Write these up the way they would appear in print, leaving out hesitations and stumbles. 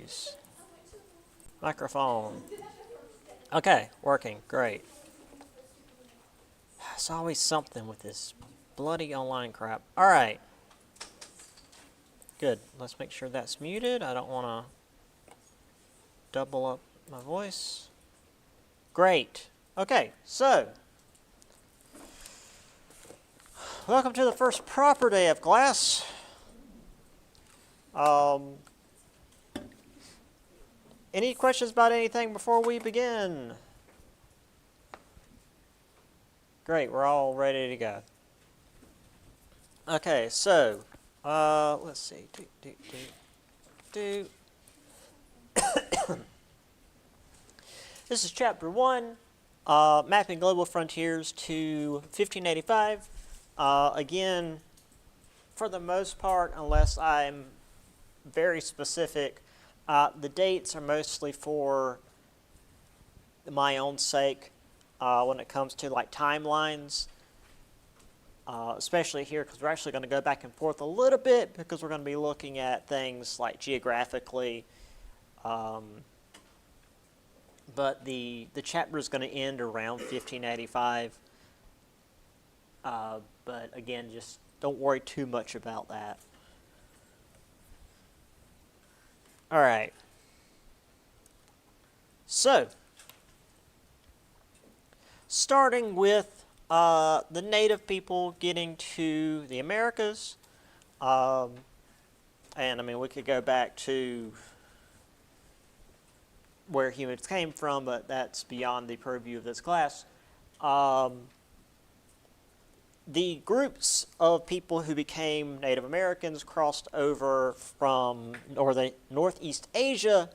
Jeez. Microphone. Okay, working. Great. It's always something with this bloody online crap. Alright. Good. Let's make sure that's muted. I don't want to double up my voice. Great. Okay, so welcome to the first proper day of class. Any questions about anything before we begin? Great, we're all ready to go. Okay, so let's see. This is chapter 1, mapping global frontiers to 1585. Again, for the most part, unless I'm very specific, the dates are mostly for my own sake when it comes to like timelines, especially here because we're actually going to go back and forth a little bit because we're going to be looking at things like geographically. But the chapter is going to end around 1585. But again, just don't worry too much about that. All right. So, starting with the native people getting to the Americas, and I mean we could go back to where humans came from, but that's beyond the purview of this class. The groups of people who became Native Americans crossed over from Northeast Asia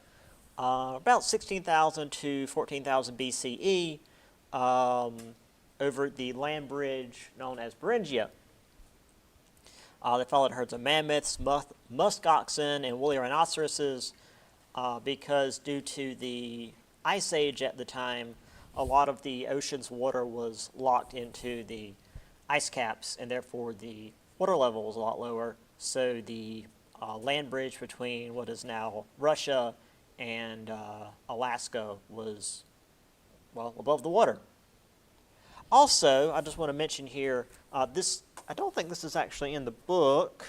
about 16,000 to 14,000 BCE over the land bridge known as Beringia. They followed herds of mammoths, musk oxen, and woolly rhinoceroses because due to the ice age at the time, a lot of the ocean's water was locked into the ice caps, and therefore the water level was a lot lower. So the land bridge between what is now Russia and Alaska was, well, above the water. Also, I just want to mention here, I don't think this is actually in the book.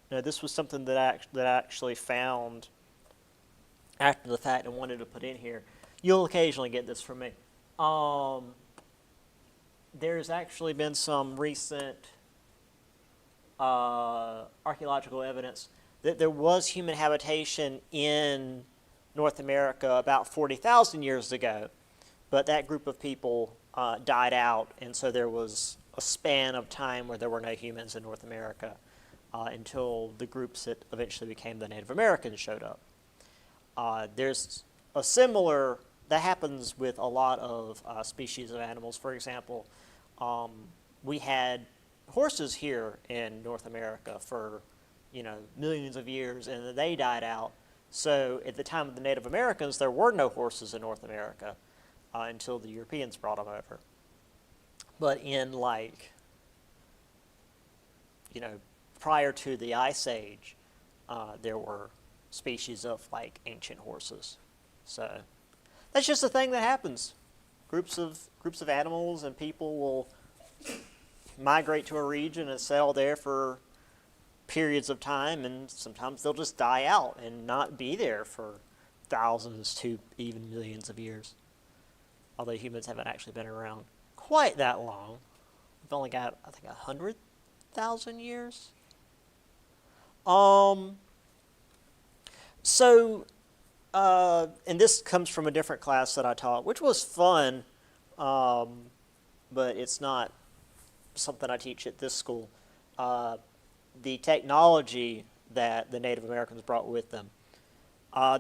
No, this was something that I actually found after the fact and wanted to put in here. You'll occasionally get this from me. There's actually been some recent archaeological evidence that there was human habitation in North America about 40,000 years ago, but that group of people died out, and so there was a span of time where there were no humans in North America until the groups that eventually became the Native Americans showed up. There's a similar that happens with a lot of species of animals. For example, we had horses here in North America for, millions of years, and then they died out. So at the time of the Native Americans, there were no horses in North America until the Europeans brought them over. But in prior to the Ice Age, there were species of ancient horses. So that's just a thing that happens. Groups of animals and people will migrate to a region and settle there for periods of time, and sometimes they'll just die out and not be there for thousands to even millions of years. Although humans haven't actually been around quite that long. We've only got, I think, 100,000 years. And this comes from a different class that I taught, which was fun, but it's not something I teach at this school. The technology that the Native Americans brought with them.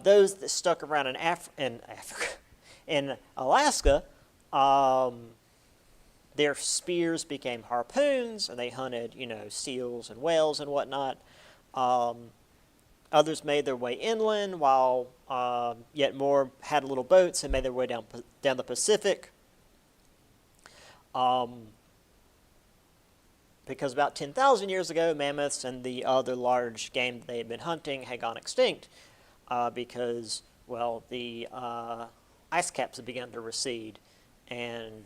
Those that stuck around in Africa, in Alaska, their spears became harpoons, and they hunted, seals and whales and whatnot. Others made their way inland, while yet more had little boats and made their way down the Pacific. because about 10,000 years ago, mammoths and the other large game they had been hunting had gone extinct because, well, the ice caps had begun to recede, and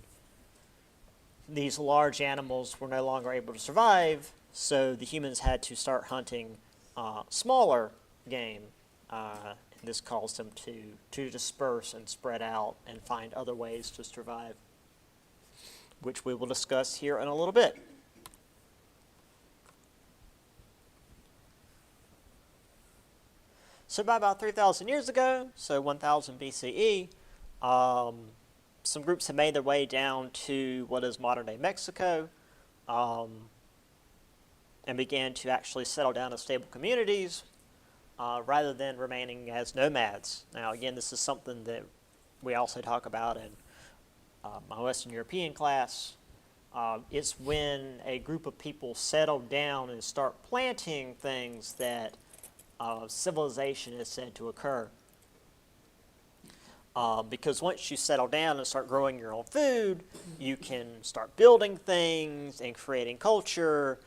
these large animals were no longer able to survive, so the humans had to start hunting smaller game. This caused them to disperse and spread out and find other ways to survive, which we will discuss here in a little bit. So by about 3,000 years ago, so 1000 BCE, some groups had made their way down to what is modern-day Mexico and began to actually settle down as stable communities rather than remaining as nomads. Now, again, this is something that we also talk about in my Western European class. It's when a group of people settle down and start planting things that civilization is said to occur. Because once you settle down and start growing your own food, you can start building things and creating culture.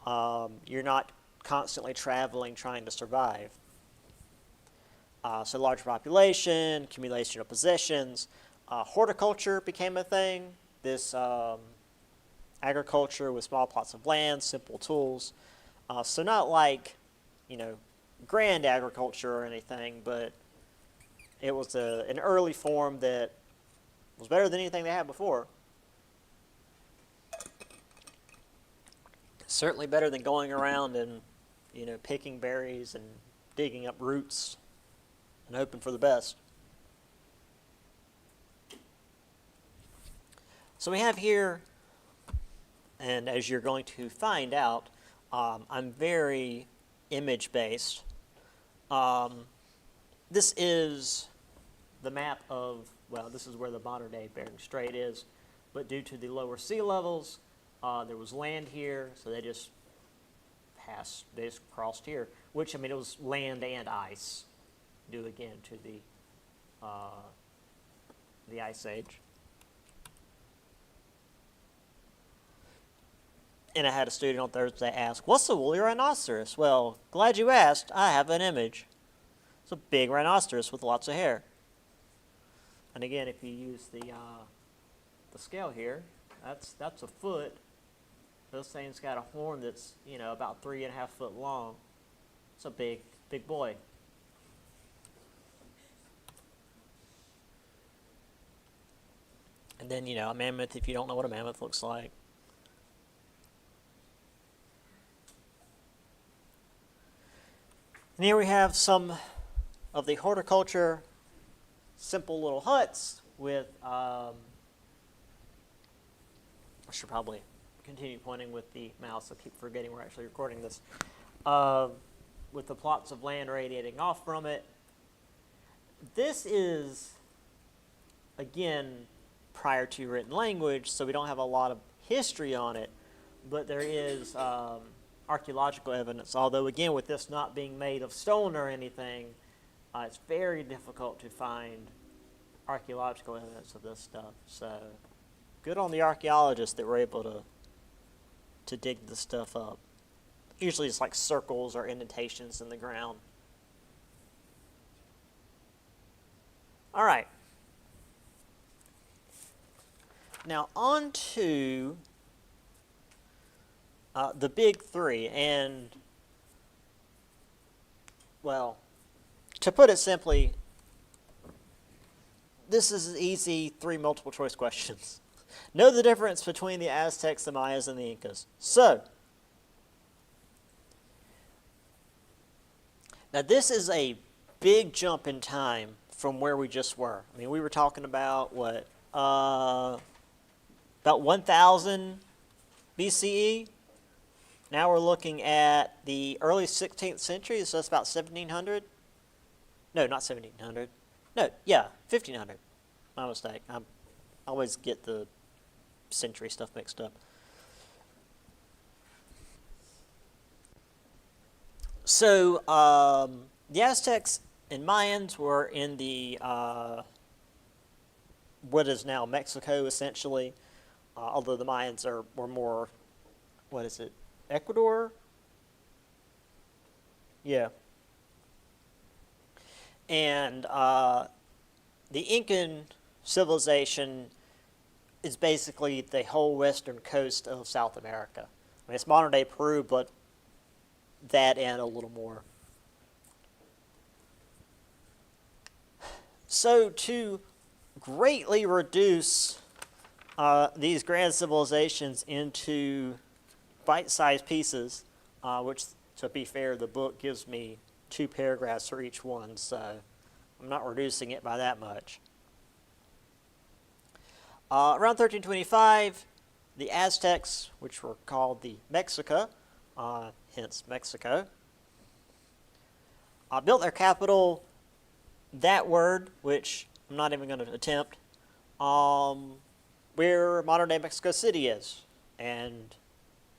You're not constantly traveling trying to survive. So large population, accumulation of possessions, horticulture became a thing. This agriculture with small plots of land, simple tools. So not like, grand agriculture or anything, but it was an early form that was better than anything they had before. Certainly better than going around and, picking berries and digging up roots and hoping for the best. So we have here, and as you're going to find out, I'm very image-based. This is the map of, this is where the modern-day Bering Strait is, but due to the lower sea levels, there was land here, so they just crossed here, which, it was land and ice, due again to the Ice Age. And I had a student on Thursday ask, what's a woolly rhinoceros? Well, glad you asked. I have an image. It's a big rhinoceros with lots of hair. And again, if you use the scale here, that's a foot. This thing's got a horn that's, about 3.5 foot long. It's a big boy. And then, a mammoth, if you don't know what a mammoth looks like. And here we have some of the horticulture, simple little huts with, I should probably continue pointing with the mouse. I keep forgetting we're actually recording this. With the plots of land radiating off from it. This is, again, prior to written language, so we don't have a lot of history on it, but there is archaeological evidence, although again with this not being made of stone or anything, it's very difficult to find archaeological evidence of this stuff. So good on the archaeologists that were able to dig this stuff up. Usually it's like circles or indentations in the ground. All right. Now on to the big three, and, to put it simply, this is easy 3 multiple choice questions. Know the difference between the Aztecs, the Mayas, and the Incas. So, now this is a big jump in time from where we just were. We were talking about, about 1000 BCE. Now we're looking at the early 16th century, so that's about 1700. No, not 1700. No, yeah, 1500. My mistake. I always get the century stuff mixed up. So the Aztecs and Mayans were in the what is now Mexico, essentially, although the Mayans were more what is it, Ecuador? Yeah. And the Incan civilization is basically the whole western coast of South America. I mean, it's modern day Peru, but that and a little more. So to greatly reduce these grand civilizations into bite-sized pieces, which, to be fair, the book gives me 2 paragraphs for each one, so I'm not reducing it by that much. Around 1325, the Aztecs, which were called the Mexica, hence Mexico, built their capital. That word, which I'm not even going to attempt, where modern-day Mexico City is. And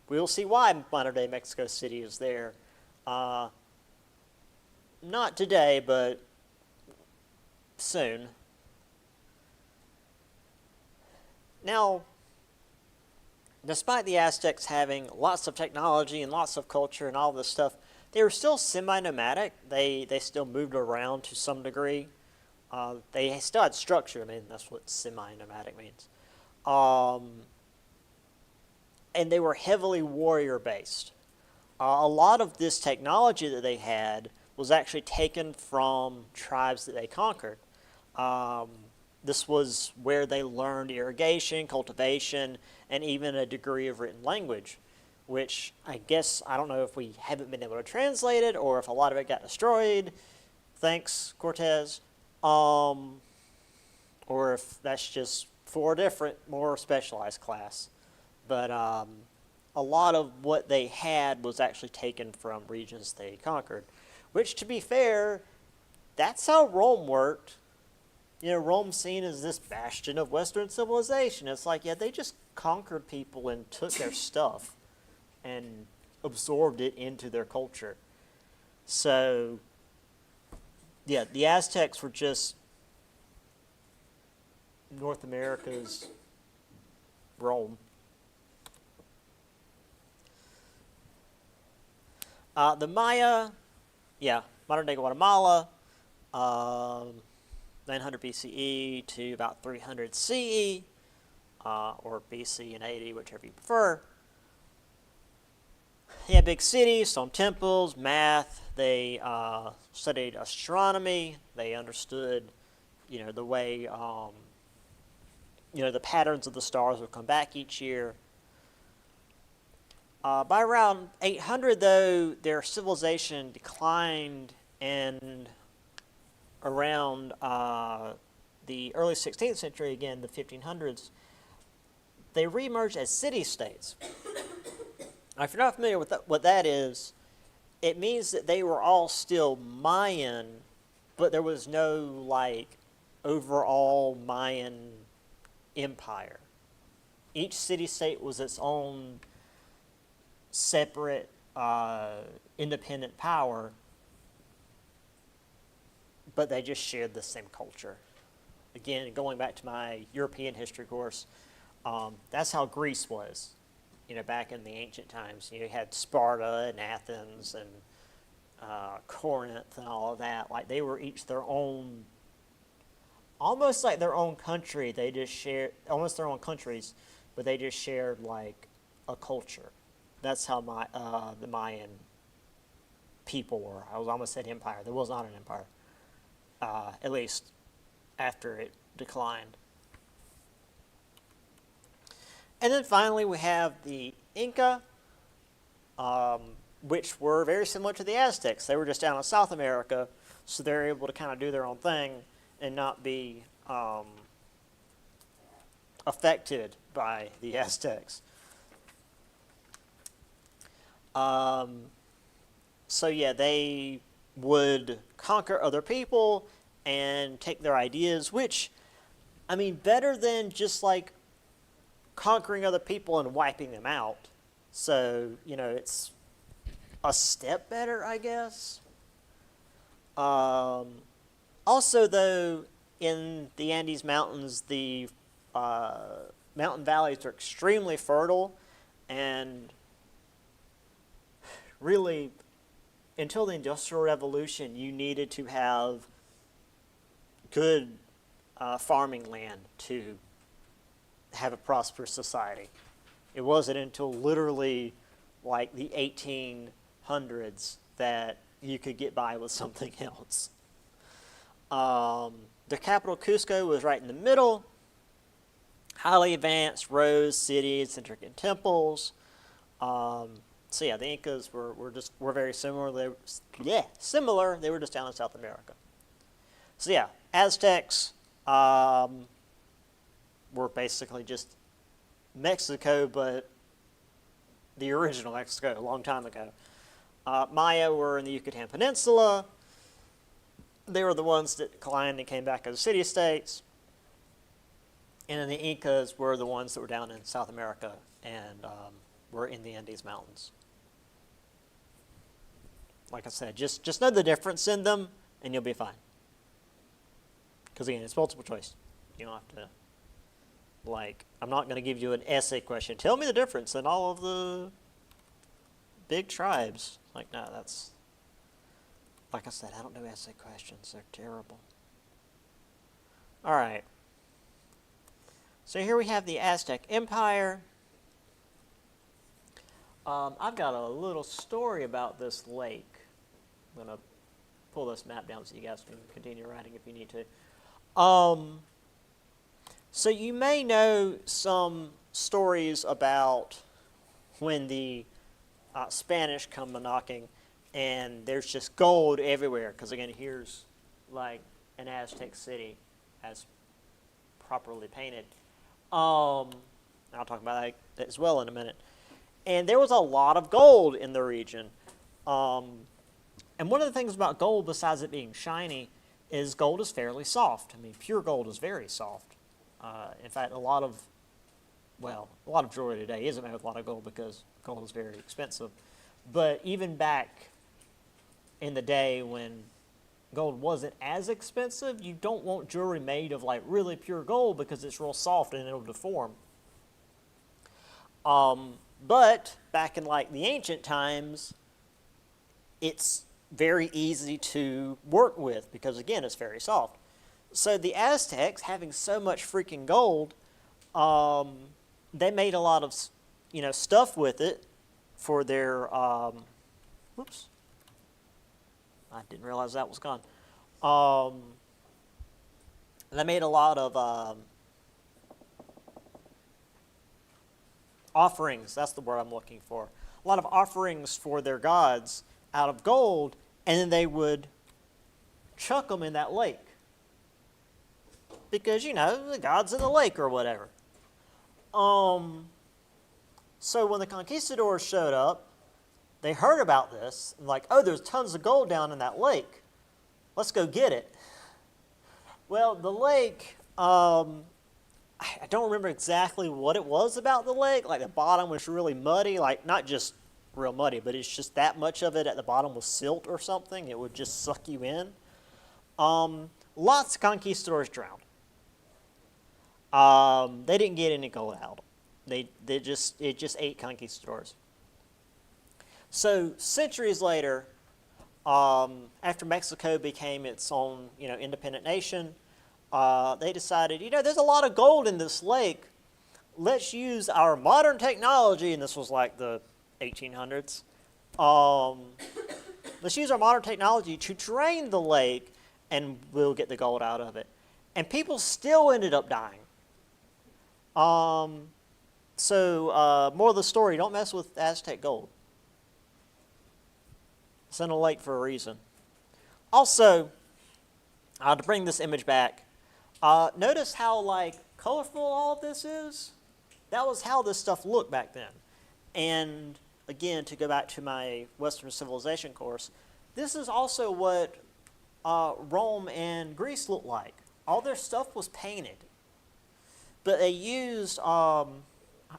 we'll see why modern-day Mexico City is there. Not today, but soon. Now, despite the Aztecs having lots of technology and lots of culture and all this stuff, they were still semi-nomadic. They still moved around to some degree. They still had structure. I mean, that's what semi-nomadic means. And they were heavily warrior-based. A lot of this technology that they had was actually taken from tribes that they conquered. This was where they learned irrigation, cultivation, and even a degree of written language, which I guess, I don't know if we haven't been able to translate it or if a lot of it got destroyed. Thanks, Cortez. Or if that's just for a different, more specialized class. But a lot of what they had was actually taken from regions they conquered, which, to be fair, that's how Rome worked. You know, Rome's seen as this bastion of Western civilization. It's like, yeah, they just conquered people and took their stuff and absorbed it into their culture. So, yeah, the Aztecs were just North America's Rome. The Maya, yeah, modern-day Guatemala, 900 BCE to about 300 CE, or BC and 80, whichever you prefer. They had big cities, some temples, math. They studied astronomy. They understood, the way, the patterns of the stars would come back each year. By around 800, though, their civilization declined, and around the early 16th century, again, the 1500s, they reemerged as city-states. Now, if you're not familiar with what that is, it means that they were all still Mayan, but there was no, overall Mayan empire. Each city-state was its own separate, independent power, but they just shared the same culture. Again, going back to my European history course, that's how Greece was, back in the ancient times. You had Sparta and Athens and Corinth and all of that. Like, they were each their own, almost like their own country. They just shared, almost their own countries, but they just shared, a culture. That's how the Mayan people were. I almost said empire. There was not an empire. At least after it declined. And then finally we have the Inca, which were very similar to the Aztecs. They were just down in South America, so they're able to kind of do their own thing and not be affected by the Aztecs. So yeah, they would conquer other people and take their ideas, which, better than just conquering other people and wiping them out. So, it's a step better, I guess. Also, though, in the Andes Mountains, the mountain valleys are extremely fertile, and really, until the Industrial Revolution, you needed to have good farming land to have a prosperous society. It wasn't until literally like the 1800s that you could get by with something else. The capital, Cusco, was right in the middle. Highly advanced roads, cities, intricate temples. So yeah, the Incas were very similar. Similar. They were just down in South America. So yeah, Aztecs were basically just Mexico, but the original Mexico, a long time ago. Maya were in the Yucatan Peninsula. They were the ones that declined and came back as city-states. And then the Incas were the ones that were down in South America and were in the Andes Mountains. Like I said, just know the difference in them, and you'll be fine. Because again, it's multiple choice. You don't have to, like, I'm not going to give you an essay question. Tell me the difference in all of the big tribes. Like, no, that's, like I said, I don't do essay questions. They're terrible. All right. So here we have the Aztec Empire. I've got a little story about this lake. I'm going to pull this map down so you guys can continue writing if you need to. So you may know some stories about when the Spanish come knocking and there's just gold everywhere. Because again, here's like an Aztec city as properly painted. I'll talk about that as well in a minute. And there was a lot of gold in the region. And one of the things about gold, besides it being shiny, is gold is fairly soft. I mean, pure gold is very soft. In fact, a lot of jewelry today isn't made with a lot of gold because gold is very expensive. But even back in the day when gold wasn't as expensive, you don't want jewelry made of like really pure gold because it's real soft and it'll deform. But back in like the ancient times, it's very easy to work with because again, it's very soft. So the Aztecs, having so much freaking gold, they made a lot of, stuff with it for their, whoops, I didn't realize that was gone. They made a lot of offerings, that's the word I'm looking for. A lot of offerings for their gods out of gold, and then they would chuck them in that lake. Because, the god's in the lake or whatever. So when the conquistadors showed up, they heard about this, and like, oh, there's tons of gold down in that lake. Let's go get it. Well, the lake, I don't remember exactly what it was about the lake. Like the bottom was really muddy, like not just real muddy, but it's just that much of it at the bottom was silt or something. It would just suck you in. Lots of conquistadors drowned. They didn't get any gold out. It just ate conquistadors. So centuries later, after Mexico became its own, independent nation, they decided, there's a lot of gold in this lake. Let's use our modern technology, and this was like the 1800s. Let's use our modern technology to drain the lake, and we'll get the gold out of it. And people still ended up dying. So more of the story, don't mess with Aztec gold. It's in a lake for a reason. Also, to bring this image back, notice how colorful all of this is? That was how this stuff looked back then. And again, to go back to my Western civilization course, this is also what Rome and Greece looked like. All their stuff was painted. But they used, I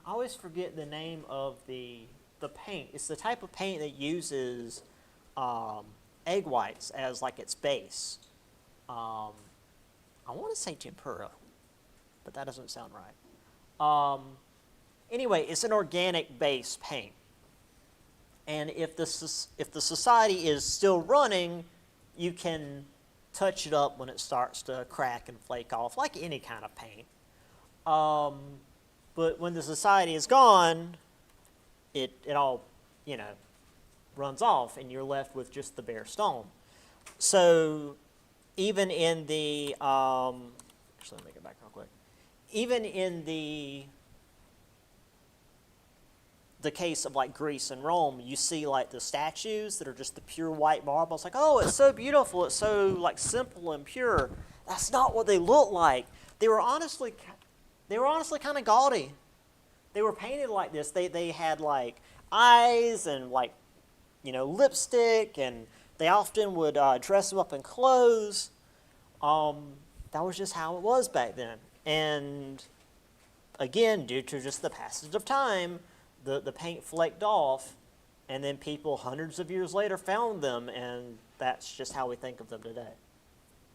always forget the name of the paint. It's the type of paint that uses egg whites as its base. I want to say tempera, but that doesn't sound right. Anyway, it's an organic base paint. And if the society is still running, you can touch it up when it starts to crack and flake off, like any kind of paint. But when the society is gone, it all, runs off, and you're left with just the bare stone. So even in the, actually, let me get back real quick. Even in the case of like Greece and Rome, you see like the statues that are just the pure white marble. It's like, oh, it's so beautiful. It's so like simple and pure. That's not what they look like. They were honestly kind of gaudy. They were painted like this. They had like eyes and like, lipstick, and they often would dress them up in clothes. That was just how it was back then. And again, due to just the passage of time, the paint flaked off, and then people hundreds of years later found them, and that's just how we think of them today.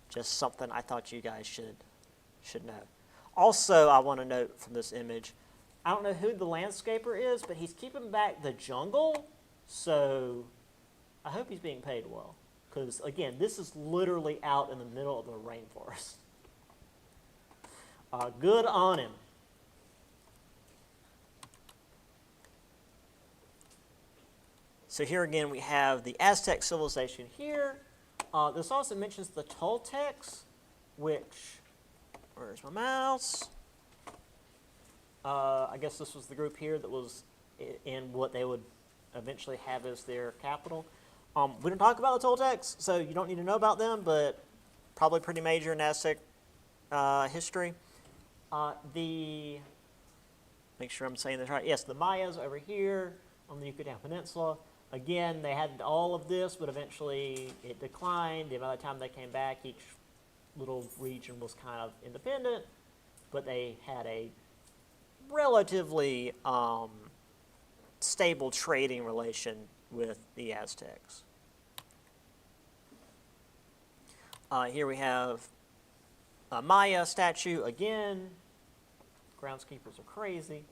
Just something I thought you guys should know. Also, I want to note from this image, I don't know who the landscaper is, but he's keeping back the jungle, so I hope he's being paid well. Because, again, this is literally out in the middle of the rainforest. Good on him. So here again we have the Aztec civilization here. This also mentions the Toltecs, which, where's my mouse? I guess this was the group here that was in what they would eventually have as their capital. We don't talk about the Toltecs, so you don't need to know about them, but probably pretty major in Aztec history. Make sure I'm saying this right. Yes, the Mayas over here on the Yucatan Peninsula. Again, they had all of this, but eventually it declined. And by the time they came back, each little region was kind of independent, but they had a relatively stable trading relation with the Aztecs. Here we have a Maya statue again. Groundskeepers are crazy.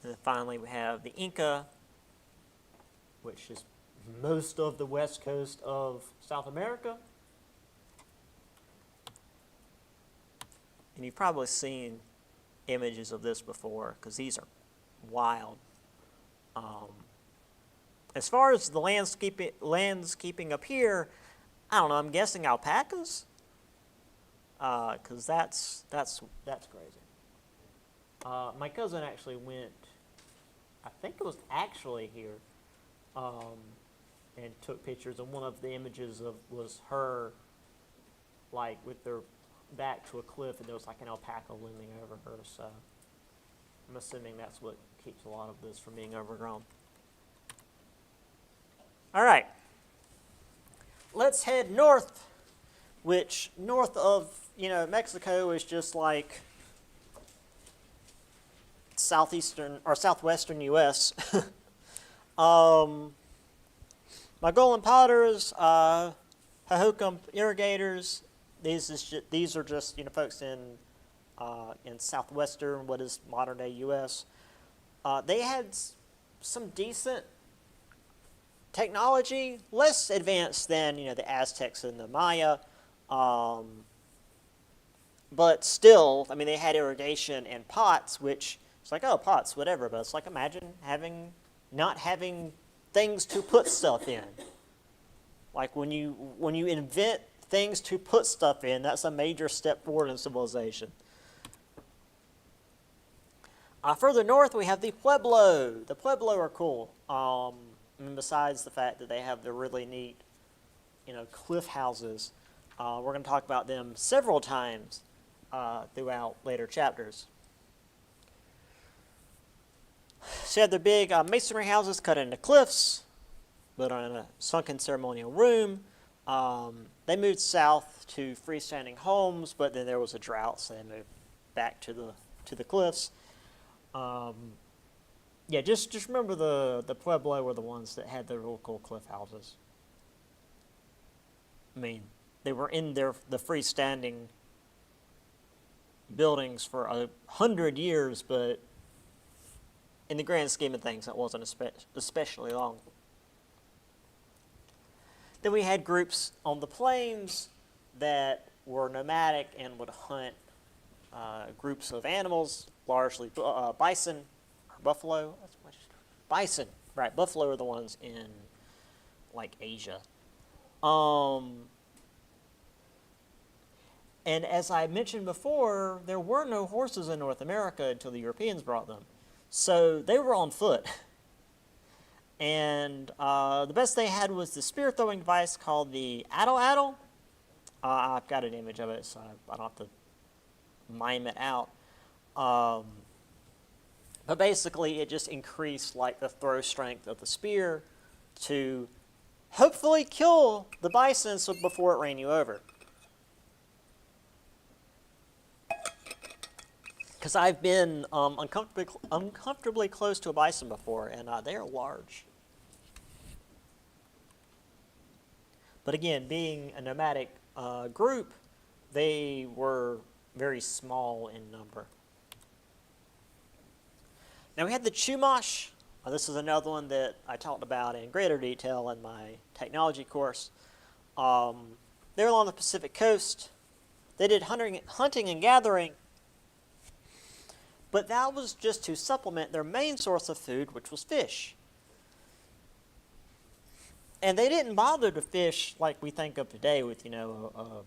And then finally we have the Inca, which is most of the west coast of South America. And you've probably seen images of this before, because these are wild. As far as the landscaping up here, I don't know, I'm guessing alpacas? Because that's crazy. My cousin actually went, I think it was actually here, and took pictures, and one of the images was her, like, with their back to a cliff, and there was like an alpaca looming over her, so I'm assuming that's what keeps a lot of this from being overgrown. All right, let's head north, which north of, Mexico is just like southeastern or southwestern U.S. Mogollon potters, Hohokam irrigators. These are just folks in southwestern, what is modern day U.S. They had some decent technology, less advanced than the Aztecs and the Maya, but still, I mean, they had irrigation and pots, which it's like, oh, pots, whatever. But it's like, imagine not having things to put stuff in. Like when you invent things to put stuff in, that's a major step forward in civilization. Further north, we have the Pueblo. The Pueblo are cool. And besides the fact that they have the really neat, cliff houses, we're going to talk about them several times throughout later chapters. So you have the big masonry houses cut into cliffs, but on a sunken ceremonial room. They moved south to freestanding homes, but then there was a drought, so they moved back to the cliffs. Just remember the Pueblo were the ones that had the real cool cliff houses. I mean, they were in the freestanding buildings for 100 years, but in the grand scheme of things, that wasn't especially long. Then we had groups on the plains that were nomadic and would hunt groups of animals, largely bison or buffalo. Bison, right? Buffalo are the ones in like Asia. And as I mentioned before, there were no horses in North America until the Europeans brought them. So they were on foot. And the best they had was the spear throwing device called the atlatl. I've got an image of it, so I don't have to mime it out. But basically, it just increased like the throw strength of the spear to hopefully kill the bison before it ran you over. Because I've been uncomfortably close to a bison before, and they are large. But again, being a nomadic group, they were very small in number. Now we had the Chumash. This is another one that I talked about in greater detail in my technology course. They were along the Pacific coast. They did hunting and gathering, but that was just to supplement their main source of food, which was fish. And they didn't bother to fish like we think of today with, a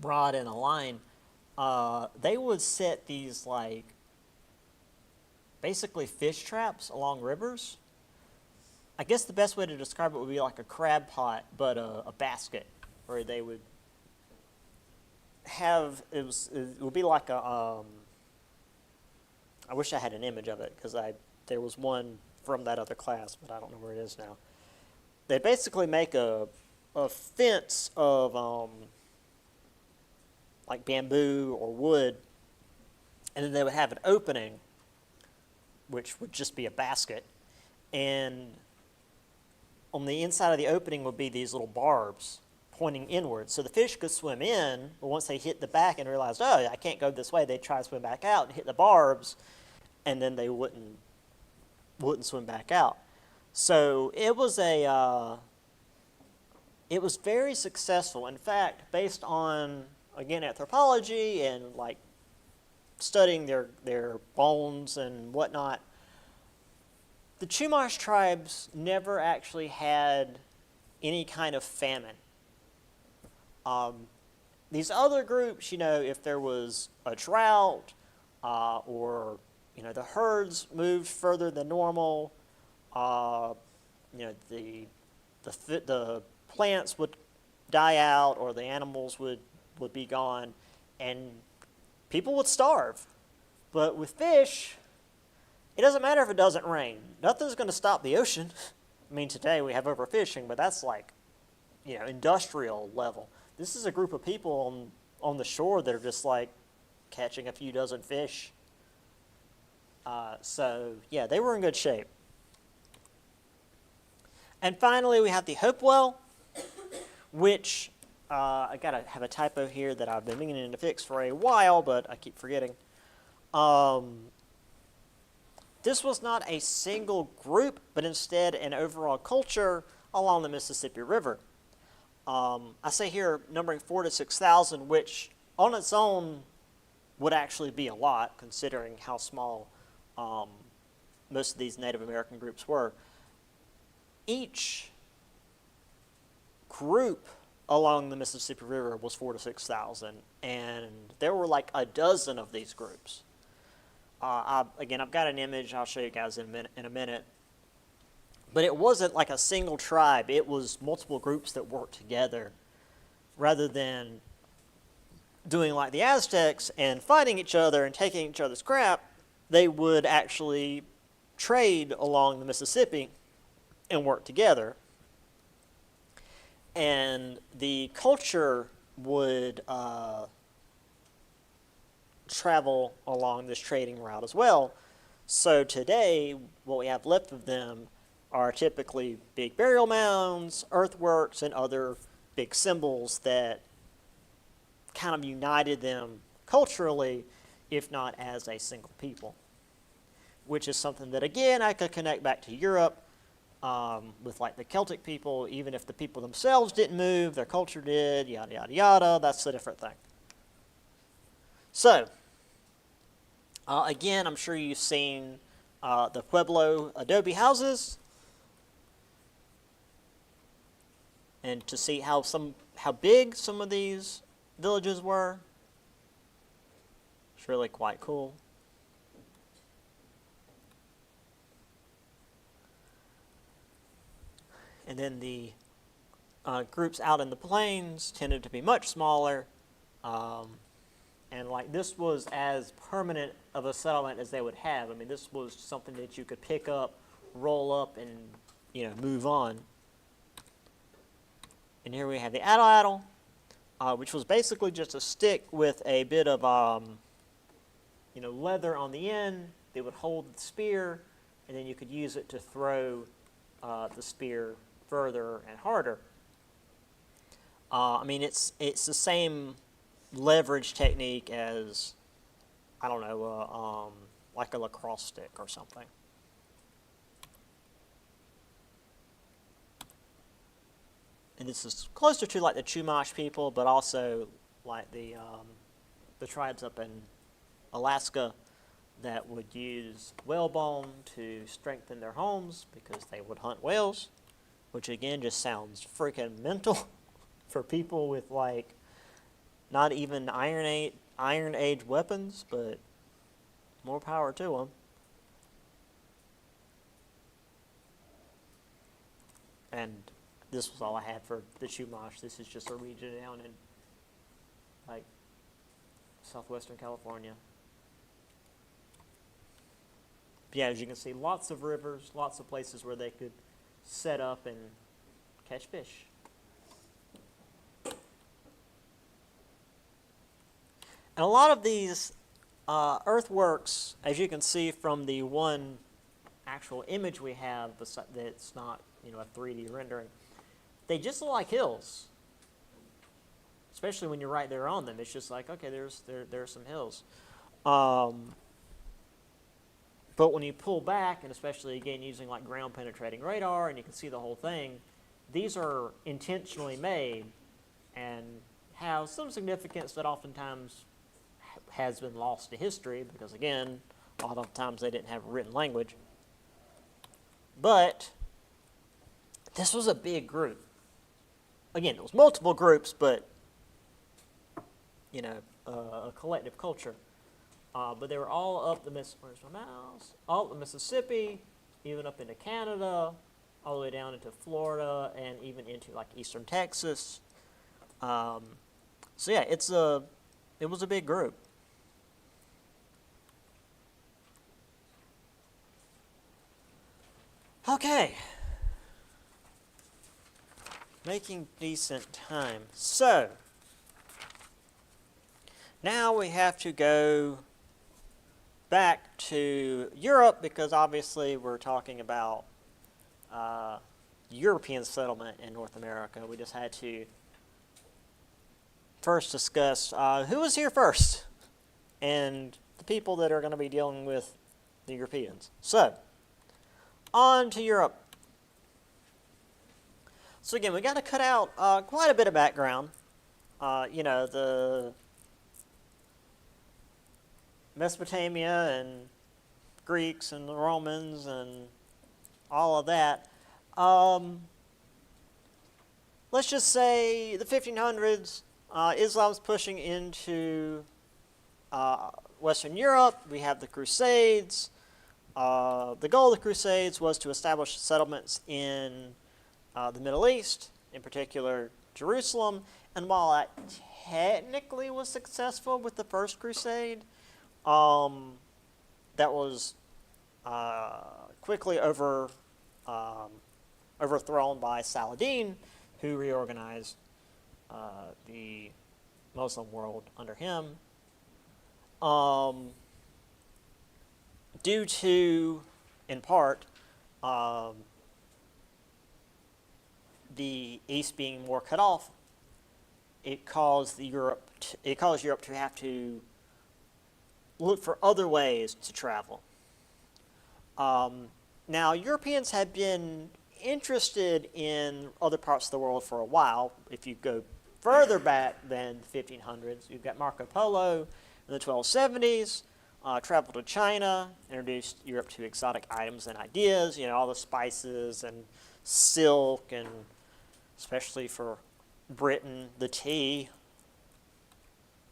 rod and a line. They would set these, basically fish traps along rivers. I guess the best way to describe it would be like a crab pot, but a basket, where they would have, it would be like a, I wish I had an image of it, because there was one from that other class, but I don't know where it is now. They basically make a fence of like bamboo or wood, and then they would have an opening, which would just be a basket, and on the inside of the opening would be these little barbs pointing inward. So the fish could swim in, but once they hit the back and realized, oh, I can't go this way, they'd try to swim back out and hit the barbs, and then they wouldn't swim back out. So it was it was very successful. In fact, based on, again, anthropology and studying their bones and whatnot, the Chumash tribes never actually had any kind of famine. These other groups, if there was a drought or the herds moved further than normal, the plants would die out or the animals would be gone, and people would starve. But with fish, it doesn't matter if it doesn't rain. Nothing's going to stop the ocean. I mean, today we have overfishing, but that's industrial level. This is a group of people on the shore that are just catching a few dozen fish. So yeah, they were in good shape. And finally, we have the Hopewell, which I gotta have a typo here that I've been meaning to fix for a while, but I keep forgetting. This was not a single group, but instead an overall culture along the Mississippi River. I say here numbering 4,000 to 6,000, which on its own would actually be a lot, considering how small most of these Native American groups were. Each group along the Mississippi River was 4,000 to 6,000, and there were a dozen of these groups. Again, I've got an image I'll show you guys in a minute. But it wasn't like a single tribe. It was multiple groups that worked together rather than doing like the Aztecs and fighting each other and taking each other's crap. They would actually trade along the Mississippi and work together. And the culture would travel along this trading route as well. So today, what we have left of them are typically big burial mounds, earthworks, and other big symbols that kind of united them culturally, if not as a single people. which is something that, again, I could connect back to Europe with like the Celtic people. Even if the people themselves didn't move, their culture did, yada, yada, yada. That's a different thing. So, again, I'm sure you've seen the Pueblo adobe houses. And to see how big some of these villages were, it's really quite cool. And then the groups out in the plains tended to be much smaller, and like this was as permanent of a settlement as they would have. I mean, this was something that you could pick up, roll up, and move on. And here we have the atlatl, which was basically just a stick with a bit of leather on the end that would hold the spear, and then you could use it to throw the spear further and harder. I mean, it's the same leverage technique as, I don't know, like a lacrosse stick or something. And this is closer to like the Chumash people, but also like the tribes up in Alaska that would use whalebone to strengthen their homes because they would hunt whales, which again just sounds freaking mental for people with like not even Iron Age weapons, but more power to them. And this was all I had for the Chumash. This is just a region down in like southwestern California. But yeah, as you can see, lots of rivers, lots of places where they could set up and catch fish. And a lot of these earthworks, as you can see from the one actual image we have that's not a 3D rendering, they just look like hills, especially when you're right there on them. It's just like, okay, there's some hills. But when you pull back, and especially again using like ground penetrating radar, and you can see the whole thing, these are intentionally made and have some significance that oftentimes has been lost to history because, again, a lot of times they didn't have a written language. But this was a big group. Again, it was multiple groups, but, a collective culture. But they were all up the Mississippi, even up into Canada, all the way down into Florida, and even into like eastern Texas. So yeah, it was a big group. Okay. Making decent time. So, now we have to go back to Europe because obviously we're talking about European settlement in North America. We just had to first discuss who was here first and the people that are going to be dealing with the Europeans. So, on to Europe. So again, we got to cut out quite a bit of background. The Mesopotamia and Greeks and the Romans and all of that. Let's just say the 1500s, Islam's pushing into Western Europe. We have the Crusades. The goal of the Crusades was to establish settlements in the Middle East, in particular Jerusalem. And while that technically was successful with the First Crusade, that was quickly overthrown by Saladin, who reorganized the Muslim world under him. Due to, in part, the East being more cut off, it caused Europe to have to look for other ways to travel. Now, Europeans had been interested in other parts of the world for a while. If you go further back than the 1500s, you've got Marco Polo in the 1270s, traveled to China, introduced Europe to exotic items and ideas, all the spices and silk, and especially for Britain, the tea.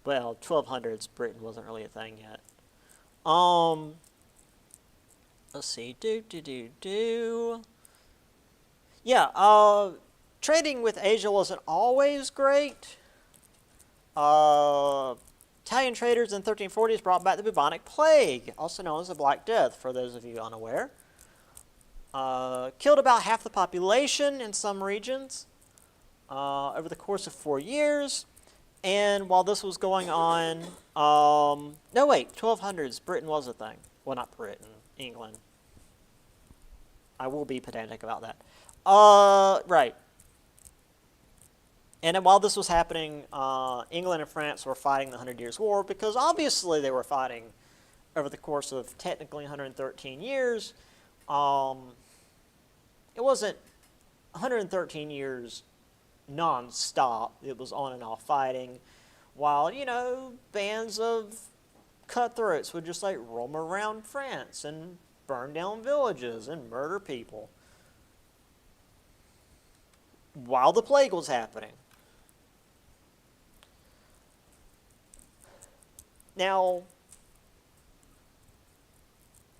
Well, 1200s, Britain wasn't really a thing yet. Let's see, Yeah, trading with Asia wasn't always great. Italian traders in the 1340s brought back the bubonic plague, also known as the Black Death, for those of you unaware. Killed about half the population in some regions over the course of 4 years. And while this was going on, no wait, 1200s, Britain was a thing. Well, not Britain, England. I will be pedantic about that. Right. And then while this was happening, England and France were fighting the 100 Years' War, because obviously they were fighting over the course of technically 113 years. It wasn't 113 years non-stop. It was on and off fighting, while, bands of cutthroats would just roam around France and burn down villages and murder people while the plague was happening. Now,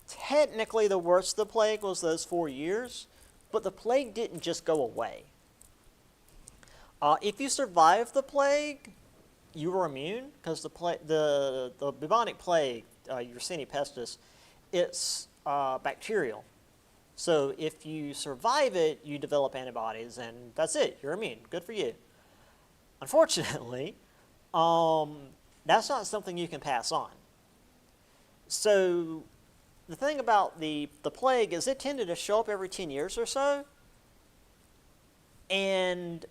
technically the worst of the plague was those 4 years, but the plague didn't just go away. If you survived the plague, you were immune, because the bubonic plague, Yersinia pestis, it's bacterial. So if you survive it, you develop antibodies, and that's it. You're immune. Good for you. Unfortunately, that's not something you can pass on. So the thing about the plague is it tended to show up every 10 years or so, and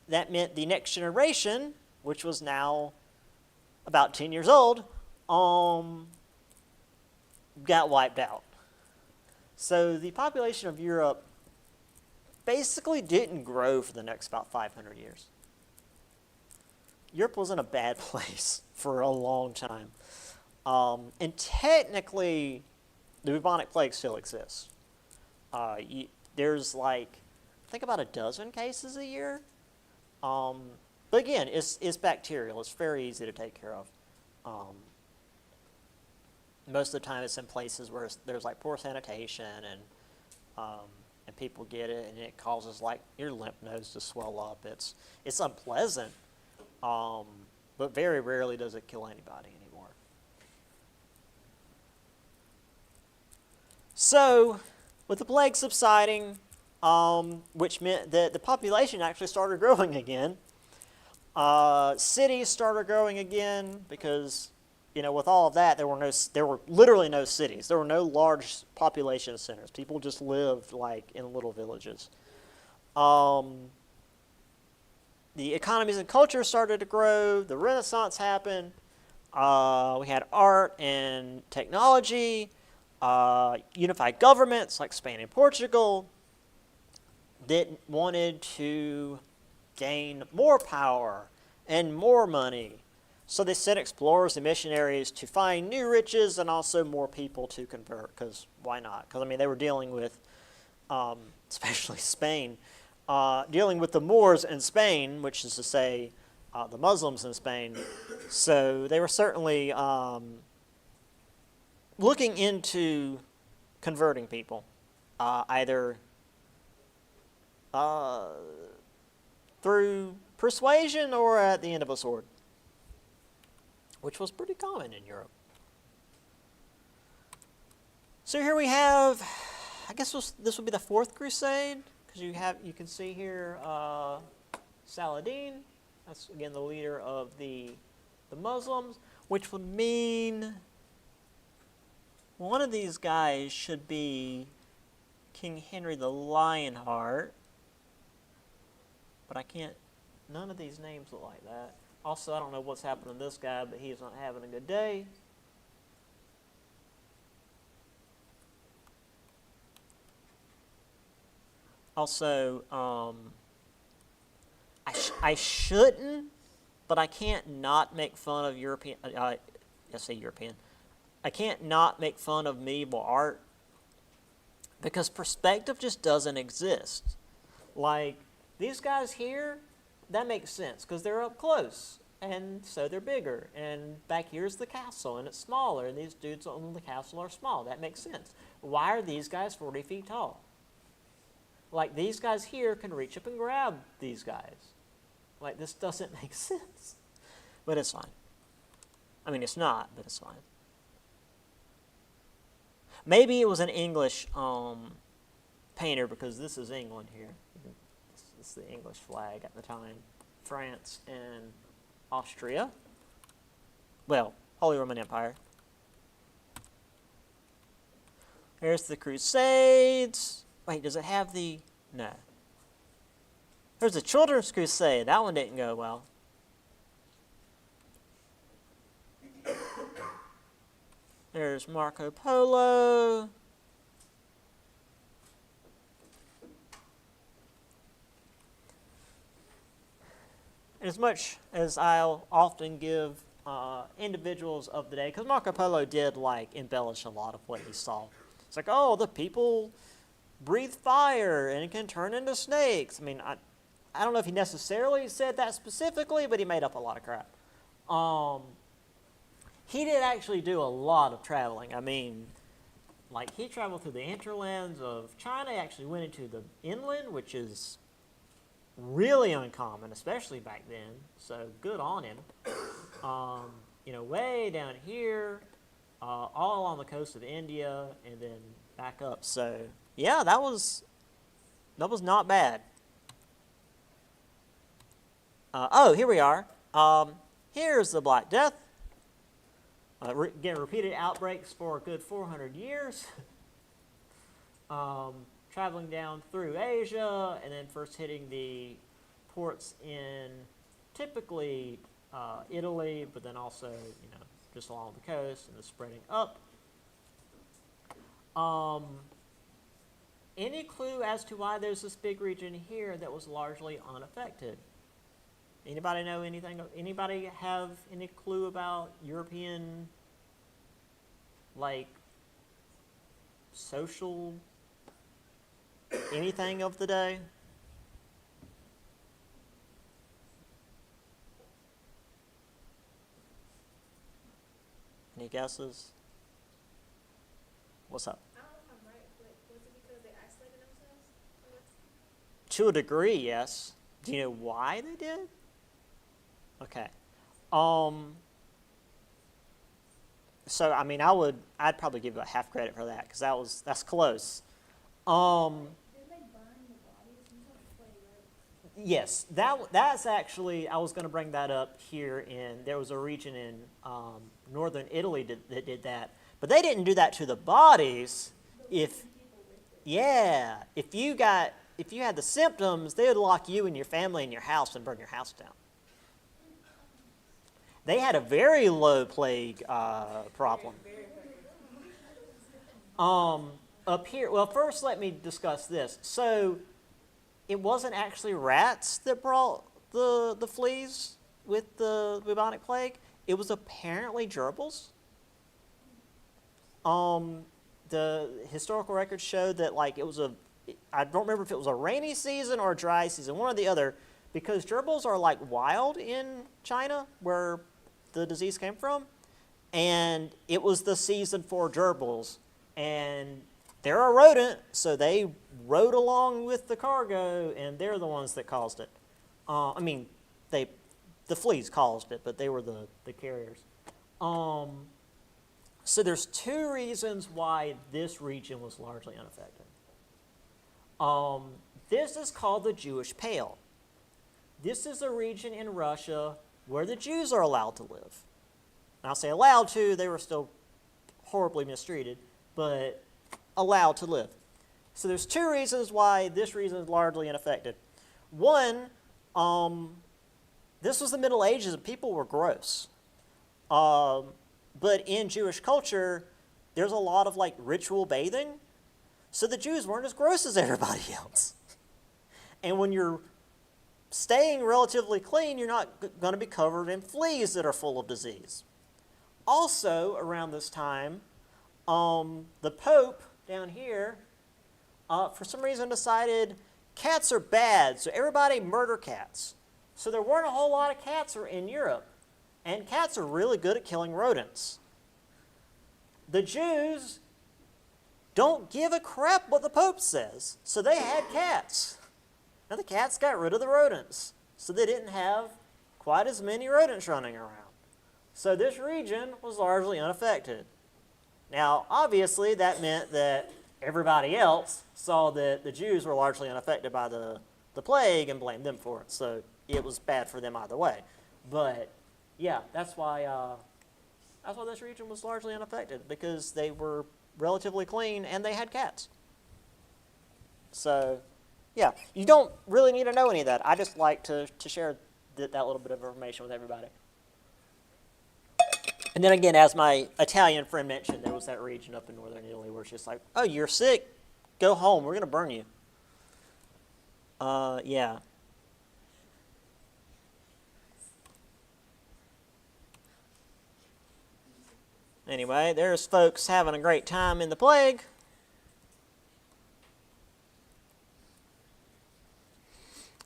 that meant the next generation, which was now about 10 years old, got wiped out. So the population of Europe basically didn't grow for the next about 500 years. Europe was in a bad place for a long time. And technically, the bubonic plague still exists. There's I think about a dozen cases a year. But again, it's bacterial. It's very easy to take care of. Most of the time it's in places where there's poor sanitation, and people get it, and it causes your lymph nodes to swell up. It's unpleasant, but very rarely does it kill anybody anymore. So, with the plague subsiding, which meant that the population actually started growing again, cities started growing again, because with all of that, there were literally no cities. There were no large population centers. People just lived in little villages. The economies and culture started to grow. The Renaissance happened. We had art and technology, unified governments like Spain and Portugal that wanted to gain more power and more money. So they sent explorers and missionaries to find new riches and also more people to convert, because why not? Because, they were dealing with, especially Spain, dealing with the Moors in Spain, which is to say the Muslims in Spain. So they were certainly looking into converting people, either through persuasion or at the end of a sword, which was pretty common in Europe. So here we have, I guess this would be the Fourth Crusade, because you can see here Saladin. That's again the leader of the Muslims, which would mean one of these guys should be King Henry the Lionheart, but I can't. None of these names look like that. Also, I don't know what's happened to this guy, but he's not having a good day. Also, I shouldn't, but I can't not make fun of European. I say European. I can't not make fun of medieval art because perspective just doesn't exist. Like these guys here, that makes sense because they're up close and so they're bigger. And back here's the castle and it's smaller, and these dudes on the castle are small. That makes sense. Why are these guys 40 feet tall? Like these guys here can reach up and grab these guys. Like this doesn't make sense. But it's fine. I mean, it's not, but it's fine. Maybe it was an English painter because this is England here. This is the English flag at the time. France and Austria. Well, Holy Roman Empire. Here's the Crusades. Wait, does it have the... No. There's the Children's Crusade. That one didn't go well. There's Marco Polo. As much as I'll often give individuals of the day, because Marco Polo did like embellish a lot of what he saw. It's like, oh, the people breathe fire and it can turn into snakes. I mean, I don't know if he necessarily said that specifically, but he made up a lot of crap. He did actually do a lot of traveling. I mean, like he traveled through the hinterlands of China, actually went into the inland, which is really uncommon, especially back then. So good on him. You know, way down here, all along the coast of India, and then back up. So yeah, that was not bad. Oh, here we are. Here's the Black Death. Again, repeated outbreaks for a good 400 years. Traveling down through Asia and then first hitting the ports in typically Italy, but then also, you know, just along the coast and then spreading up. Any clue as to why there's this big region here that was largely unaffected? Anybody know anything? Anybody have any clue about European, like, social anything of the day? Any guesses? What's up? I don't know if I'm right, but was it because they isolated themselves? To a degree, yes. Do you know why they did? Okay. So I mean, I'd probably give it half credit for that because that's close. Didn't they burn the bodies? You said play, right? Yes, that's actually, I was going to bring that up here. There was a region in northern Italy that did that, but they didn't do that to the bodies. If you had the symptoms, they would lock you and your family in your house and burn your house down. They had a very low plague problem. Up here, well, first let me discuss this. So it wasn't actually rats that brought the fleas with the bubonic plague. It was apparently gerbils. The historical records showed that like I don't remember if it was a rainy season or a dry season, one or the other, because gerbils are like wild in China where the disease came from, and it was the season for gerbils, and they're a rodent, so they rode along with the cargo, and they're the ones that caused it. I mean, the fleas caused it, but they were the carriers. So there's two reasons why this region was largely unaffected. This is called the Jewish Pale. This is a region in Russia where the Jews are allowed to live. And I'll say allowed to, they were still horribly mistreated, but allowed to live. So there's two reasons why this region is largely unaffected. One, this was the Middle Ages and people were gross. But in Jewish culture, there's a lot of like ritual bathing. So the Jews weren't as gross as everybody else. And when you're staying relatively clean, you're not going to be covered in fleas that are full of disease. Also, around this time, the Pope down here, for some reason decided cats are bad, so everybody murder cats. So there weren't a whole lot of cats in Europe, and cats are really good at killing rodents. The Jews don't give a crap what the Pope says, so they had cats. Now the cats got rid of the rodents, so they didn't have quite as many rodents running around. So this region was largely unaffected. Now, obviously, that meant that everybody else saw that the Jews were largely unaffected by the plague and blamed them for it. So it was bad for them either way. But yeah, that's why this region was largely unaffected, because they were relatively clean and they had cats. So yeah, you don't really need to know any of that. I just like to share that little bit of information with everybody. And then again, as my Italian friend mentioned, there was that region up in northern Italy where it's just like, oh, you're sick, go home, we're going to burn you. Yeah. Anyway, there's folks having a great time in the plague.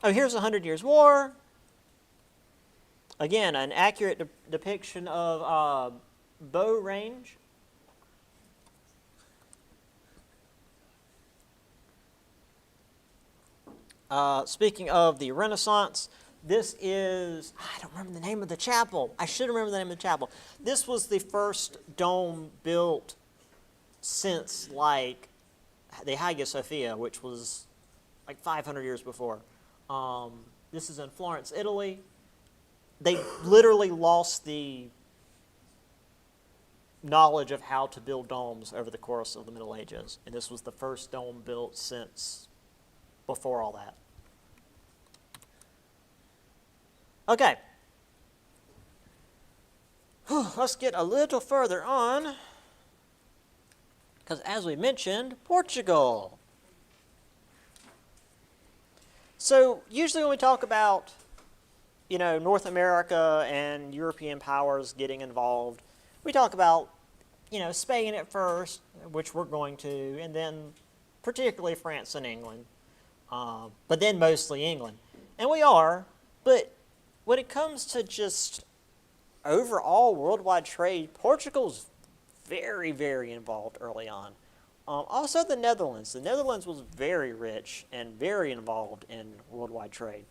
Oh, here's 100 Years' War. Again, an accurate depiction of bow range. Speaking of the Renaissance, this is, I don't remember the name of the chapel. I should remember the name of the chapel. This was the first dome built since like the Hagia Sophia, which was like 500 years before. This is in Florence, Italy. They literally lost the knowledge of how to build domes over the course of the Middle Ages. And this was the first dome built since before all that. Okay. Let's get a little further on. Because as we mentioned, Portugal. So usually when we talk about, North America and European powers getting involved, we talk about, Spain at first, which we're going to, and then particularly France and England, but then mostly England. And we are, but when it comes to just overall worldwide trade, Portugal's very, very involved early on. Also the Netherlands. The Netherlands was very rich and very involved in worldwide trade.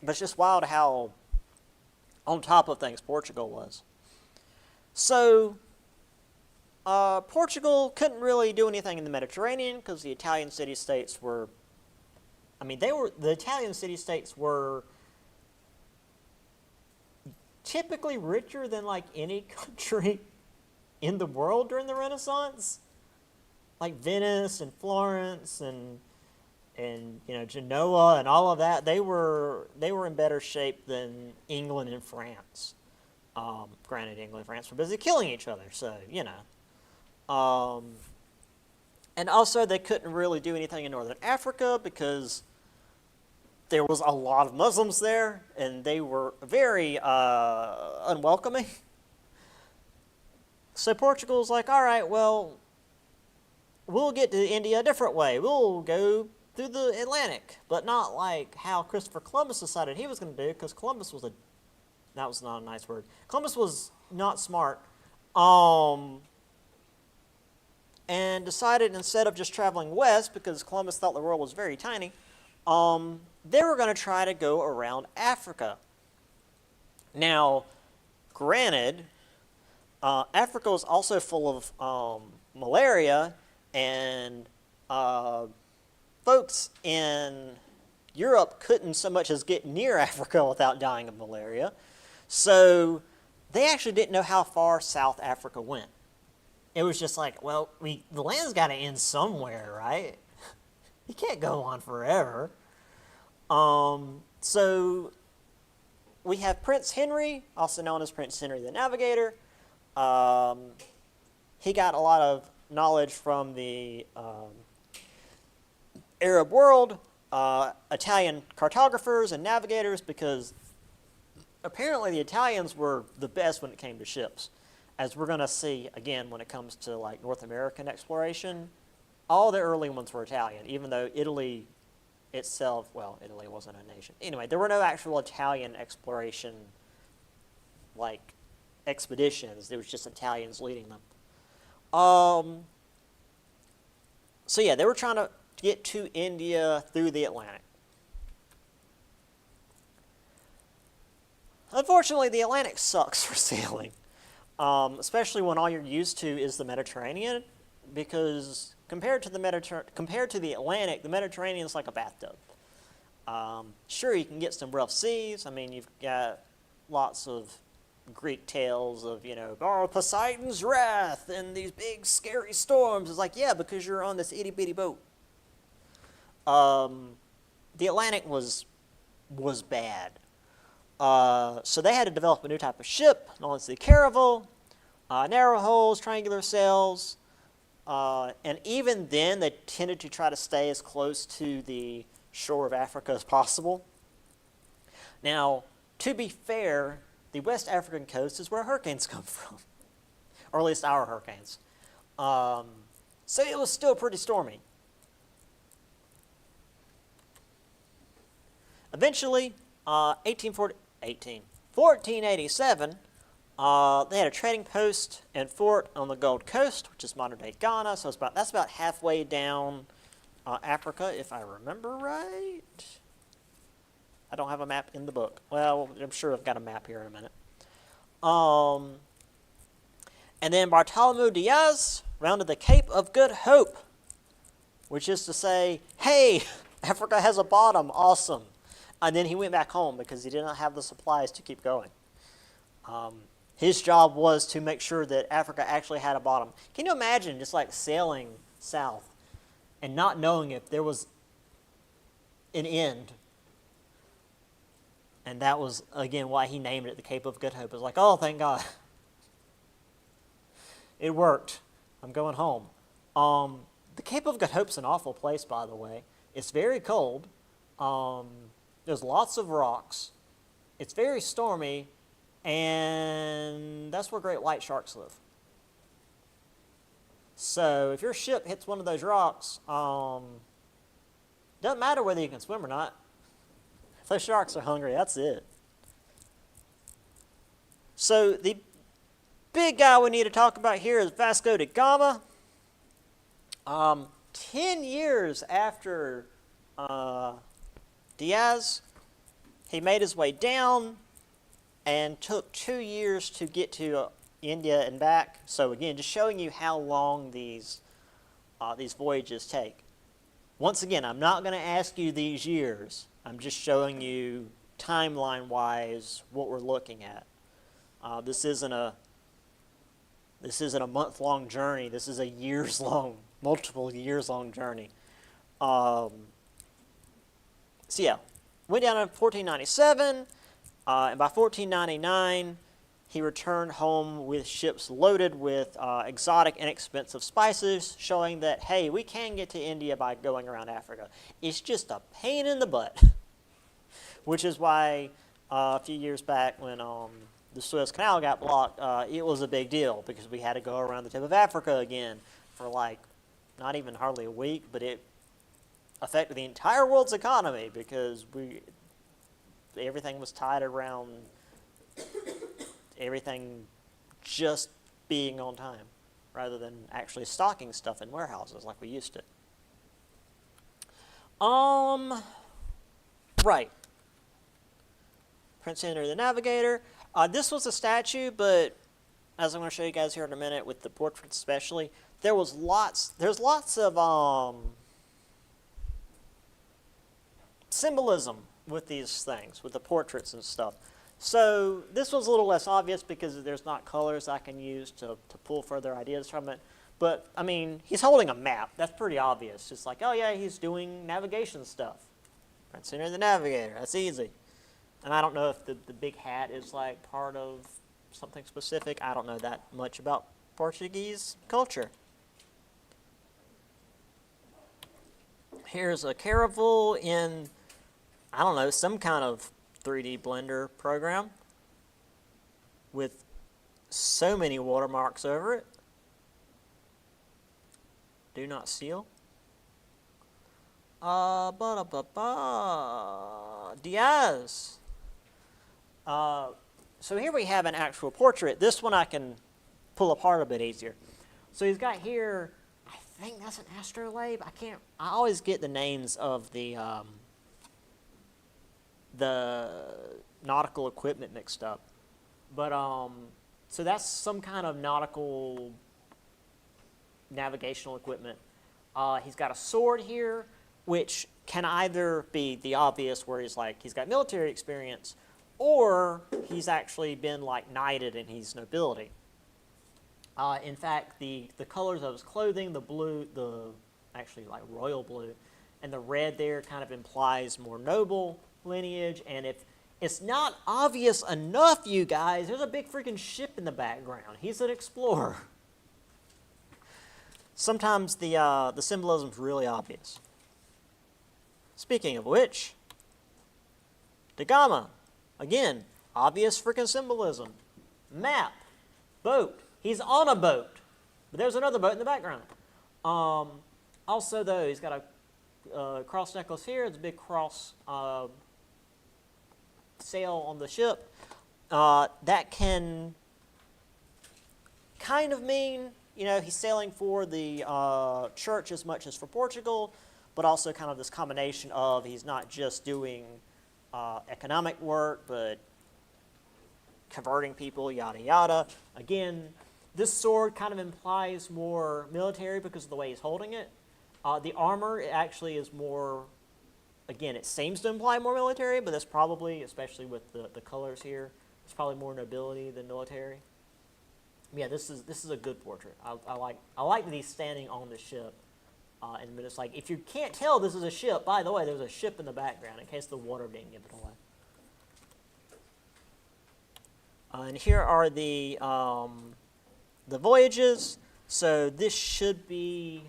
But it's just wild how on top of things Portugal was. So Portugal couldn't really do anything in the Mediterranean because the Italian city-states were, the Italian city-states were typically richer than like any country in the world during the Renaissance. Like Venice and Florence and Genoa and all of that, they were in better shape than England and France. Granted, England and France were busy killing each other, so and also they couldn't really do anything in northern Africa because there was a lot of Muslims there, and they were very unwelcoming. So Portugal's like, all right, well, we'll get to India a different way. We'll go through the Atlantic, but not like how Christopher Columbus decided he was going to do, because Columbus was that was not a nice word. Columbus was not smart, and decided instead of just traveling west, because Columbus thought the world was very tiny, they were going to try to go around Africa. Now, granted, Africa was also full of malaria, and folks in Europe couldn't so much as get near Africa without dying of malaria. So they actually didn't know how far South Africa went. It was just like, well, the land's got to end somewhere, right? You can't go on forever. So we have Prince Henry, also known as Prince Henry the Navigator. He got a lot of knowledge from the Arab world, Italian cartographers and navigators, because apparently the Italians were the best when it came to ships. As we're going to see again when it comes to like North American exploration, all the early ones were Italian, even though Italy itself, well, Italy wasn't a nation. Anyway, there were no actual Italian exploration like expeditions. There was just Italians leading them. So yeah, they were trying to get to India through the Atlantic. Unfortunately, the Atlantic sucks for sailing, especially when all you're used to is the Mediterranean, because compared to the Atlantic, the Mediterranean is like a bathtub. Sure, you can get some rough seas. I mean, you've got lots of Greek tales of, Poseidon's wrath and these big scary storms. It's like, yeah, because you're on this itty bitty boat. The Atlantic was bad. So they had to develop a new type of ship, known as the caravel, narrow hulls, triangular sails, and even then they tended to try to stay as close to the shore of Africa as possible. Now, to be fair, the West African coast is where hurricanes come from, or at least our hurricanes. So it was still pretty stormy. Eventually, 1487, they had a trading post and fort on the Gold Coast, which is modern-day Ghana. So that's about halfway down Africa, if I remember right. I don't have a map in the book. Well, I'm sure I've got a map here in a minute. And then Bartholomew Diaz rounded the Cape of Good Hope, which is to say, hey, Africa has a bottom, awesome. And then he went back home because he did not have the supplies to keep going. His job was to make sure that Africa actually had a bottom. Can you imagine just like sailing south and not knowing if there was an end? And that was, again, why he named it the Cape of Good Hope. It was like, oh, thank God. It worked. I'm going home. The Cape of Good Hope's an awful place, by the way. It's very cold. There's lots of rocks. It's very stormy. And that's where great white sharks live. So if your ship hits one of those rocks, doesn't matter whether you can swim or not. If those sharks are hungry, that's it. So the big guy we need to talk about here is Vasco da Gama. 10 years after Diaz, he made his way down and took 2 years to get to India and back. So again, just showing you how long these voyages take. Once again, I'm not going to ask you these years. I'm just showing you timeline-wise what we're looking at. This isn't a month-long journey. This is a multiple years-long journey. So yeah, went down in 1497, and by 1499, he returned home with ships loaded with exotic, inexpensive spices, showing that, hey, we can get to India by going around Africa. It's just a pain in the butt. Which is why a few years back when the Suez Canal got blocked, it was a big deal because we had to go around the tip of Africa again for like not even hardly a week, but it affected the entire world's economy because everything was tied around everything just being on time rather than actually stocking stuff in warehouses like we used to. Right. Prince Henry the Navigator. This was a statue, but as I'm going to show you guys here in a minute with the portraits especially, there's lots of symbolism with these things, with the portraits and stuff. So this was a little less obvious because there's not colors I can use to pull further ideas from it. But, I mean, he's holding a map. That's pretty obvious. Just like, oh yeah, he's doing navigation stuff. Prince Henry the Navigator. That's easy. And I don't know if the big hat is like part of something specific. I don't know that much about Portuguese culture. Here's a caravel in, I don't know, some kind of 3D Blender program with so many watermarks over it. Do not seal. Diaz. So here we have an actual portrait. This one I can pull apart a bit easier. So he's got here, I think that's an astrolabe. I always get the names of the nautical equipment mixed up. But, so that's some kind of nautical navigational equipment. He's got a sword here, which can either be the obvious where he's got military experience, or he's actually been like knighted and he's nobility. In fact, the colors of his clothing, the blue, actually like royal blue, and the red there kind of implies more noble lineage. And if it's not obvious enough, you guys, there's a big freaking ship in the background. He's an explorer. Sometimes the symbolism's really obvious. Speaking of which, Da Gama, again, obvious freaking symbolism. Map, boat. He's on a boat, but there's another boat in the background. Also, though, he's got a cross necklace here. It's a big cross sail on the ship. That can kind of mean, you know, he's sailing for the church as much as for Portugal, but also kind of this combination of he's not just doing economic work, but converting people, yada, yada. Again, this sword kind of implies more military because of the way he's holding it. The armor actually is more, again, it seems to imply more military, but that's probably, especially with the colors here, it's probably more nobility than military. Yeah, this is a good portrait. I like that he's standing on the ship. And it's like, if you can't tell this is a ship, by the way, there's a ship in the background in case the water didn't give it away. And here are the voyages. So this should be,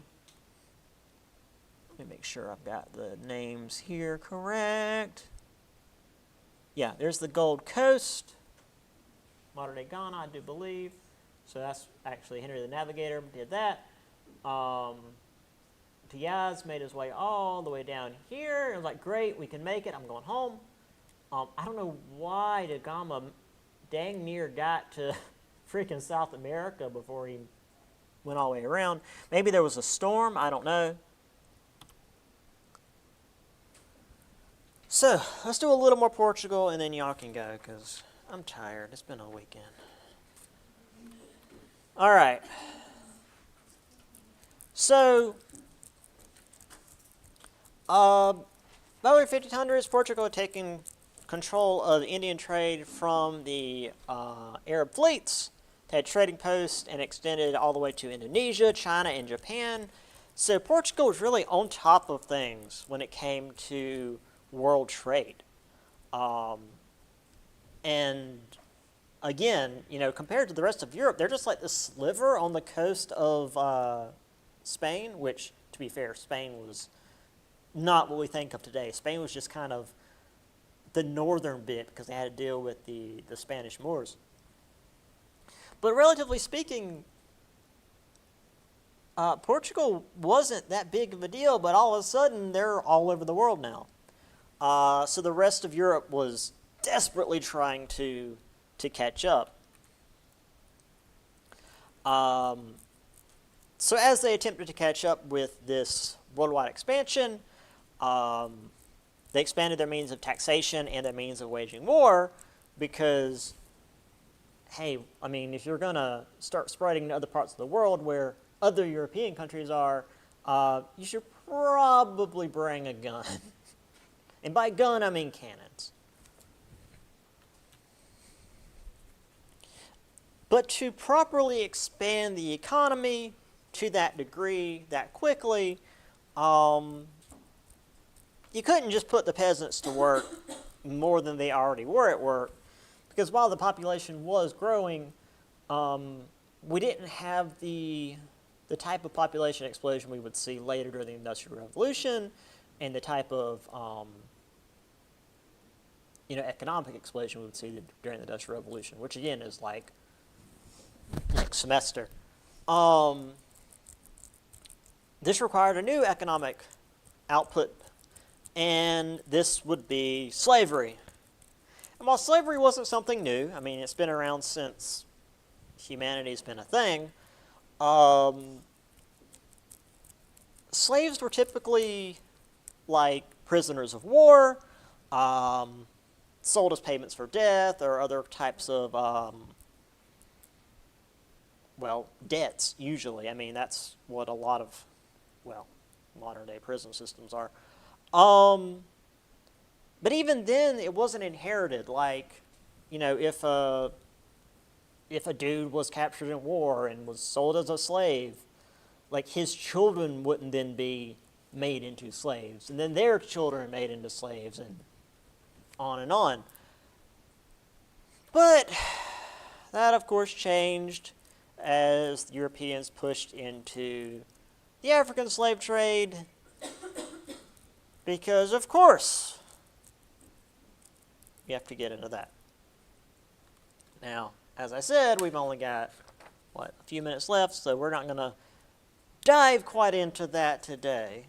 let me make sure I've got the names here correct. Yeah, there's the Gold Coast, modern day Ghana, I do believe. So that's actually Henry the Navigator did that. Diaz made his way all the way down here. It was like, great, we can make it. I'm going home. I don't know why Da Gama dang near got to freaking South America before he went all the way around. Maybe there was a storm. I don't know. So let's do a little more Portugal, and then y'all can go because I'm tired. It's been a weekend. All right. So, by the 1500s, Portugal had taken control of Indian trade from the Arab fleets. They had trading posts and extended all the way to Indonesia, China, and Japan. So Portugal was really on top of things when it came to world trade. And again, you know, compared to the rest of Europe, they're just like this sliver on the coast of Spain, which, to be fair, Spain was not what we think of today. Spain was just kind of the northern bit because they had to deal with the Spanish Moors. But relatively speaking, Portugal wasn't that big of a deal, but all of a sudden they're all over the world now. So the rest of Europe was desperately trying to catch up. So as they attempted to catch up with this worldwide expansion, they expanded their means of taxation and their means of waging war because, hey, I mean, if you're going to start spreading to other parts of the world where other European countries are, you should probably bring a gun. And by gun, I mean cannons. But to properly expand the economy to that degree, that quickly, you couldn't just put the peasants to work more than they already were at work, because while the population was growing, we didn't have the type of population explosion we would see later during the Industrial Revolution, and the type of economic explosion we would see during the Industrial Revolution, which again is like next semester. This required a new economic output, and this would be slavery. And while slavery wasn't something new, I mean, it's been around since humanity's been a thing, slaves were typically like prisoners of war, sold as payments for death or other types of, debts usually. I mean, that's what a lot of, modern day prison systems are. But even then, it wasn't inherited. Like, if a dude was captured in war and was sold as a slave, like his children wouldn't then be made into slaves, and then their children made into slaves, and on and on. But that, of course, changed as the Europeans pushed into the African slave trade, because, of course, you have to get into that. Now, as I said, we've only got, a few minutes left, so we're not going to dive quite into that today.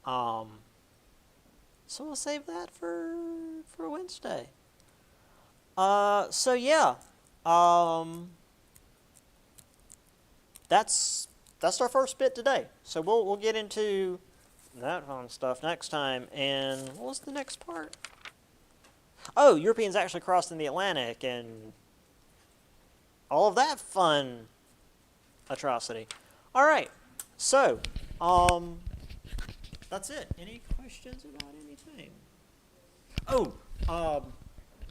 So we'll save that for Wednesday. That's our first bit today. So we'll get into that fun stuff next time. And what was the next part? Oh, Europeans actually crossing the Atlantic and all of that fun atrocity. All right, so that's it. Any questions about anything? Oh,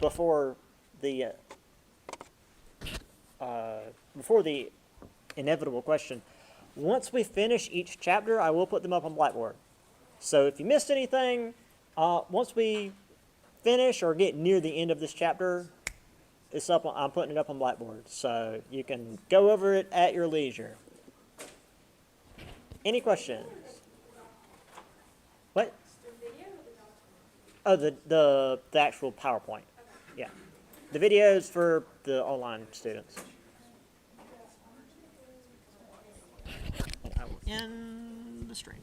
before the inevitable question, once we finish each chapter, I will put them up on Blackboard. So if you missed anything, once we finish or get near the end of this chapter, it's up. I'm putting it up on Blackboard, so you can go over it at your leisure. Any questions? What? Oh, the actual PowerPoint. Yeah, the videos for the online students. And I will end the stream.